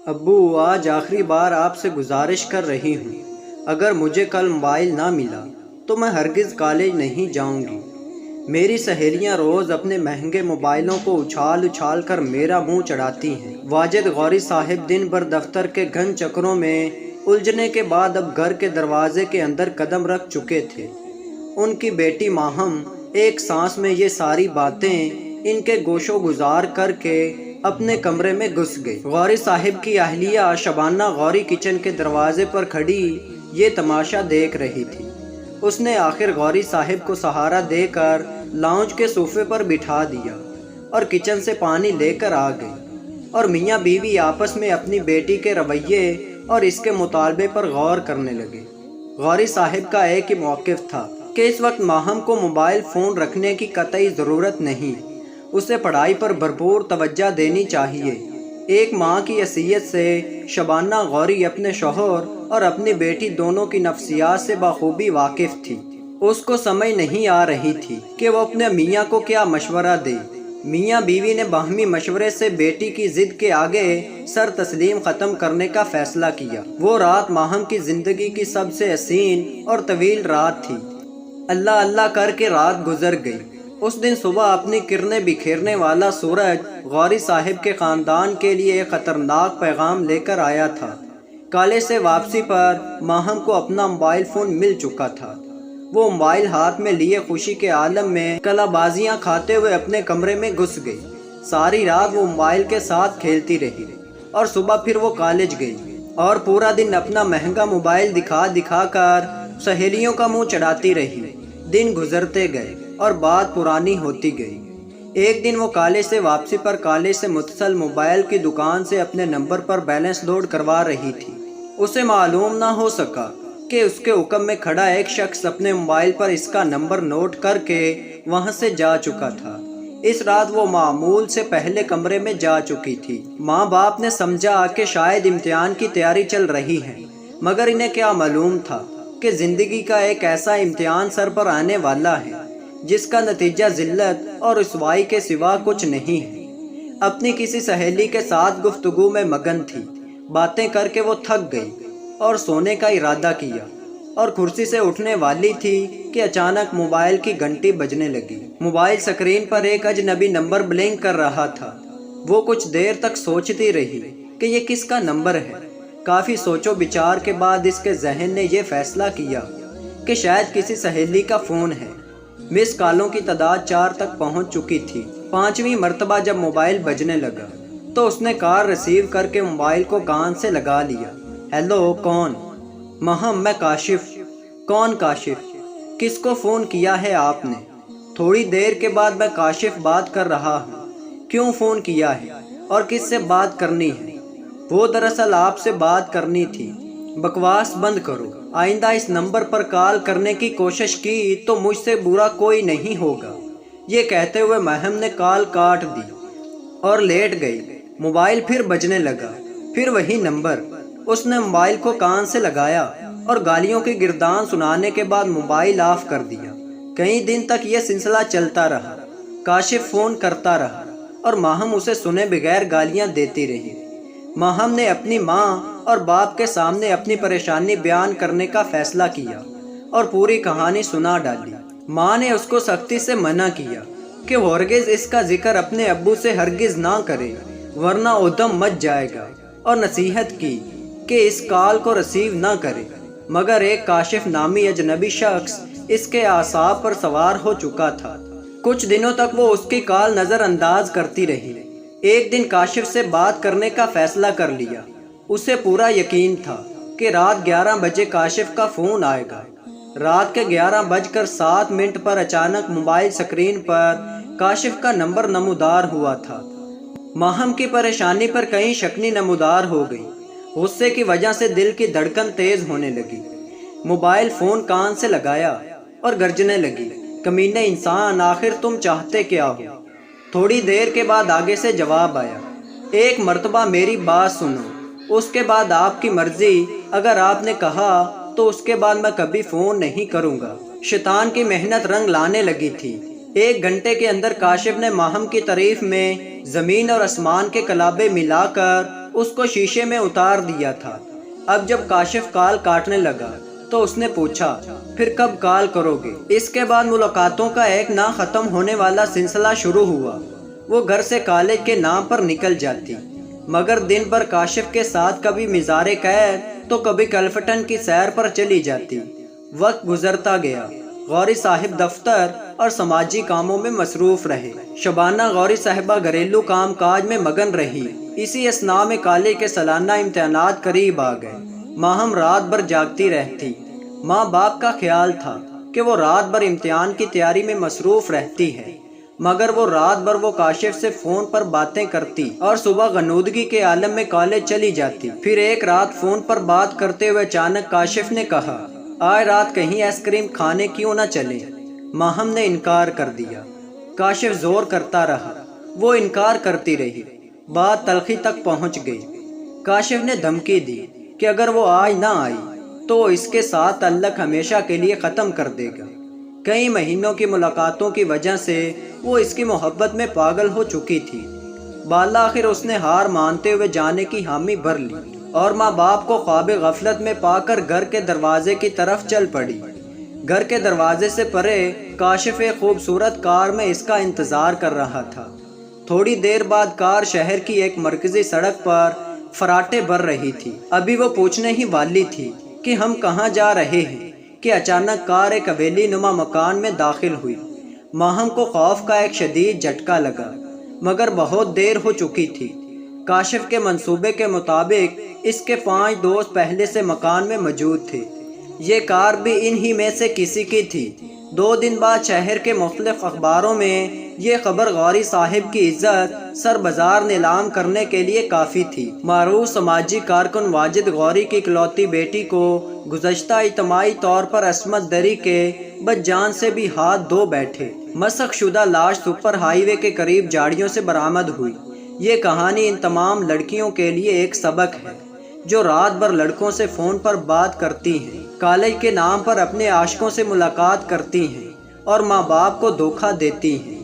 ابو آج آخری بار آپ سے گزارش کر رہی ہوں، اگر مجھے کل موبائل نہ ملا تو میں ہرگز کالج نہیں جاؤں گی۔ میری سہیلیاں روز اپنے مہنگے موبائلوں کو اچھال اچھال کر میرا منہ چڑھاتی ہیں۔ واجد غوری صاحب دن بھر دفتر کے گھن چکروں میں الجھنے کے بعد اب گھر کے دروازے کے اندر قدم رکھ چکے تھے۔ ان کی بیٹی ماہم ایک سانس میں یہ ساری باتیں ان کے گوش و گزار کر کے اپنے کمرے میں گھس گئی۔ غوری صاحب کی اہلیہ شبانہ غوری کچن کے دروازے پر کھڑی یہ تماشا دیکھ رہی تھی۔ اس نے آخر غوری صاحب کو سہارا دے کر لاؤنج کے صوفے پر بٹھا دیا اور کچن سے پانی لے کر آ گئی، اور میاں بیوی آپس میں اپنی بیٹی کے رویے اور اس کے مطالبے پر غور کرنے لگے۔ غوری صاحب کا ایک ہی موقف تھا کہ اس وقت ماہم کو موبائل فون رکھنے کی قطعی ضرورت نہیں، اسے پڑھائی پر بھرپور توجہ دینی چاہیے۔ ایک ماں کی حیثیت سے شبانہ غوری اپنے شوہر اور اپنی بیٹی دونوں کی نفسیات سے بخوبی واقف تھی۔ اس کو سمجھ نہیں آ رہی تھی کہ وہ اپنے میاں کو کیا مشورہ دے۔ میاں بیوی نے باہمی مشورے سے بیٹی کی ضد کے آگے سر تسلیم ختم کرنے کا فیصلہ کیا۔ وہ رات ماہم کی زندگی کی سب سے حسین اور طویل رات تھی۔ اللہ اللہ کر کے رات گزر گئی۔ اس دن صبح اپنی کرنیں بکھیرنے والا سورج غوری صاحب کے خاندان کے لیے ایک خطرناک پیغام لے کر آیا تھا۔ کالج سے واپسی پر ماہم کو اپنا موبائل فون مل چکا تھا۔ وہ موبائل ہاتھ میں لیے خوشی کے عالم میں کلا بازیاں کھاتے ہوئے اپنے کمرے میں گھس گئی۔ ساری رات وہ موبائل کے ساتھ کھیلتی رہی اور صبح پھر وہ کالج گئی اور پورا دن اپنا مہنگا موبائل دکھا دکھا کر سہیلیوں کا منہ چڑھاتی رہی۔ دن گزرتے گئے اور بات پرانی ہوتی گئی۔ ایک دن وہ کالج سے واپسی پر کالج سے متصل موبائل کی دکان سے اپنے نمبر پر بیلنس لوڈ کروا رہی تھی۔ اسے معلوم نہ ہو سکا کہ اس کے حکم میں کھڑا ایک شخص اپنے موبائل پر اس کا نمبر نوٹ کر کے وہاں سے جا چکا تھا۔ اس رات وہ معمول سے پہلے کمرے میں جا چکی تھی۔ ماں باپ نے سمجھا کہ شاید امتحان کی تیاری چل رہی ہے، مگر انہیں کیا معلوم تھا کہ زندگی کا ایک ایسا امتحان سر پر آنے والا ہے جس کا نتیجہ ذلت اور رسوائی کے سوا کچھ نہیں ہے۔ اپنی کسی سہیلی کے ساتھ گفتگو میں مگن تھی۔ باتیں کر کے وہ تھک گئی اور سونے کا ارادہ کیا اور کرسی سے اٹھنے والی تھی کہ اچانک موبائل کی گھنٹی بجنے لگی۔ موبائل سکرین پر ایک اجنبی نمبر بلنک کر رہا تھا۔ وہ کچھ دیر تک سوچتی رہی کہ یہ کس کا نمبر ہے۔ کافی سوچ و بچار کے بعد اس کے ذہن نے یہ فیصلہ کیا کہ شاید کسی سہیلی کا فون ہے۔ مس کالوں کی تعداد 4 تک پہنچ چکی تھی۔ 5ویں مرتبہ جب موبائل بجنے لگا تو اس نے کال ریسیو کر کے موبائل کو کان سے لگا لیا۔ ہیلو، کون؟ ماہم، میں کاشف۔ کون کاشف؟ کس کو فون کیا ہے آپ نے؟ تھوڑی دیر کے بعد میں کاشف بات کر رہا ہوں۔ کیوں فون کیا ہے اور کس سے بات کرنی ہے؟ وہ دراصل آپ سے بات کرنی تھی۔ بکواس بند کرو۔ آئندہ اس نمبر پر کال کرنے کی کوشش کی تو مجھ سے برا کوئی نہیں ہوگا۔ یہ کہتے ہوئے ماہم نے کال کاٹ دی اور لیٹ گئی۔ موبائل پھر بجنے لگا، پھر وہی نمبر۔ اس نے موبائل کو کان سے لگایا اور گالیوں کی گردان سنانے کے بعد موبائل آف کر دیا۔ کئی دن تک یہ سلسلہ چلتا رہا۔ کاشف فون کرتا رہا اور ماہم اسے سنے بغیر گالیاں دیتی رہی۔ ماہم نے اپنی ماں اور باپ کے سامنے اپنی پریشانی بیان کرنے کا فیصلہ کیا اور پوری کہانی سنا ڈالی۔ ماں نے اس کو سختی سے منع کیا کہ وہ ہرگز اس کا ذکر اپنے ابو سے ہرگز نہ کرے ورنہ ادھم مچ جائے گا، اور نصیحت کی کہ اس کال کو ریسیو نہ کرے۔ مگر ایک کاشف نامی اجنبی شخص اس کے اعصاب پر سوار ہو چکا تھا۔ کچھ دنوں تک وہ اس کی کال نظر انداز کرتی رہی۔ ایک دن کاشف سے بات کرنے کا فیصلہ کر لیا۔ اسے پورا یقین تھا کہ رات 11 بجے کاشف کا فون آئے گا۔ رات کے 11:07 پر اچانک موبائل سکرین پر کاشف کا نمبر نمودار ہوا تھا۔ ماہم کی پریشانی پر کہیں شکنی نمودار ہو گئی۔ غصے کی وجہ سے دل کی دھڑکن تیز ہونے لگی۔ موبائل فون کان سے لگایا اور گرجنے لگی، کمینے انسان، آخر تم چاہتے کیا ہو؟ تھوڑی دیر کے بعد آگے سے جواب آیا، ایک مرتبہ میری بات سنو، اس کے بعد آپ کی مرضی، اگر آپ نے کہا تو اس کے بعد میں کبھی فون نہیں کروں گا۔ شیطان کی محنت رنگ لانے لگی تھی۔ 1 گھنٹے کے اندر کاشف نے ماہم کی تعریف میں زمین اور آسمان کے کلابے ملا کر اس کو شیشے میں اتار دیا تھا۔ اب جب کاشف کال کاٹنے لگا تو اس نے پوچھا، پھر کب کال کرو گے؟ اس کے بعد ملاقاتوں کا ایک نہ ختم ہونے والا سلسلہ شروع ہوا۔ وہ گھر سے کالج کے نام پر نکل جاتی، مگر دن بھر کاشف کے ساتھ کبھی مزار قید تو کبھی کلفٹن کی سیر پر چلی جاتی۔ وقت گزرتا گیا، غوری صاحب دفتر اور سماجی کاموں میں مصروف رہے۔ شبانہ غوری صاحبہ گھریلو کام کاج میں مگن رہی۔ اسی اثناء میں کالج کے سالانہ امتحانات قریب آ گئے۔ ماہم رات بھر جاگتی رہتی۔ ماں باپ کا خیال تھا کہ وہ رات بھر امتحان کی تیاری میں مصروف رہتی ہے، مگر وہ رات بھر وہ کاشف سے فون پر باتیں کرتی اور صبح غنودگی کے عالم میں کالج چلی جاتی۔ پھر ایک رات فون پر بات کرتے ہوئے اچانک کاشف نے کہا، آج رات کہیں آئس کریم کھانے کیوں نہ چلے؟ ماہم نے انکار کر دیا۔ کاشف زور کرتا رہا، وہ انکار کرتی رہی۔ بات تلخی تک پہنچ گئی۔ کاشف نے دھمکی دی کہ اگر وہ آج نہ آئی تو وہ اس کے ساتھ تعلق ہمیشہ کے لیے ختم کر دے گا۔ کئی مہینوں کی ملاقاتوں کی وجہ سے وہ اس کی محبت میں پاگل ہو چکی تھی۔ بالآخر اس نے ہار مانتے ہوئے جانے کی حامی بھر لی اور ماں باپ کو خواب غفلت میں پا کر گھر کے دروازے کی طرف چل پڑی۔ گھر کے دروازے سے پرے کاشف ایک خوبصورت کار میں اس کا انتظار کر رہا تھا۔ تھوڑی دیر بعد کار شہر کی ایک مرکزی سڑک پر فراٹے بھر رہی تھی۔ ابھی وہ پوچھنے ہی والی تھی کہ ہم کہاں جا رہے ہیں کہ اچانک کار ایک حویلی نما مکان میں داخل ہوئی۔ ماہم کو خوف کا ایک شدید جھٹکا لگا، مگر بہت دیر ہو چکی تھی۔ کاشف کے منصوبے کے مطابق اس کے 5 دوست پہلے سے مکان میں موجود تھے۔ یہ کار بھی انہی میں سے کسی کی تھی۔ 2 دن بعد شہر کے مختلف اخباروں میں یہ خبر غوری صاحب کی عزت سر بازار نیلام کرنے کے لیے کافی تھی۔ معروف سماجی کارکن واجد غوری کی اکلوتی بیٹی کو گزشتہ اجتماعی طور پر عصمت دری کے بد جان سے بھی ہاتھ دھو بیٹھے۔ مسخ شدہ لاش سپر ہائی وے کے قریب جھاڑیوں سے برآمد ہوئی۔ یہ کہانی ان تمام لڑکیوں کے لیے ایک سبق ہے جو رات بھر لڑکوں سے فون پر بات کرتی ہیں، کالج کے نام پر اپنے عاشقوں سے ملاقات کرتی ہیں اور ماں باپ کو دھوکہ دیتی ہیں۔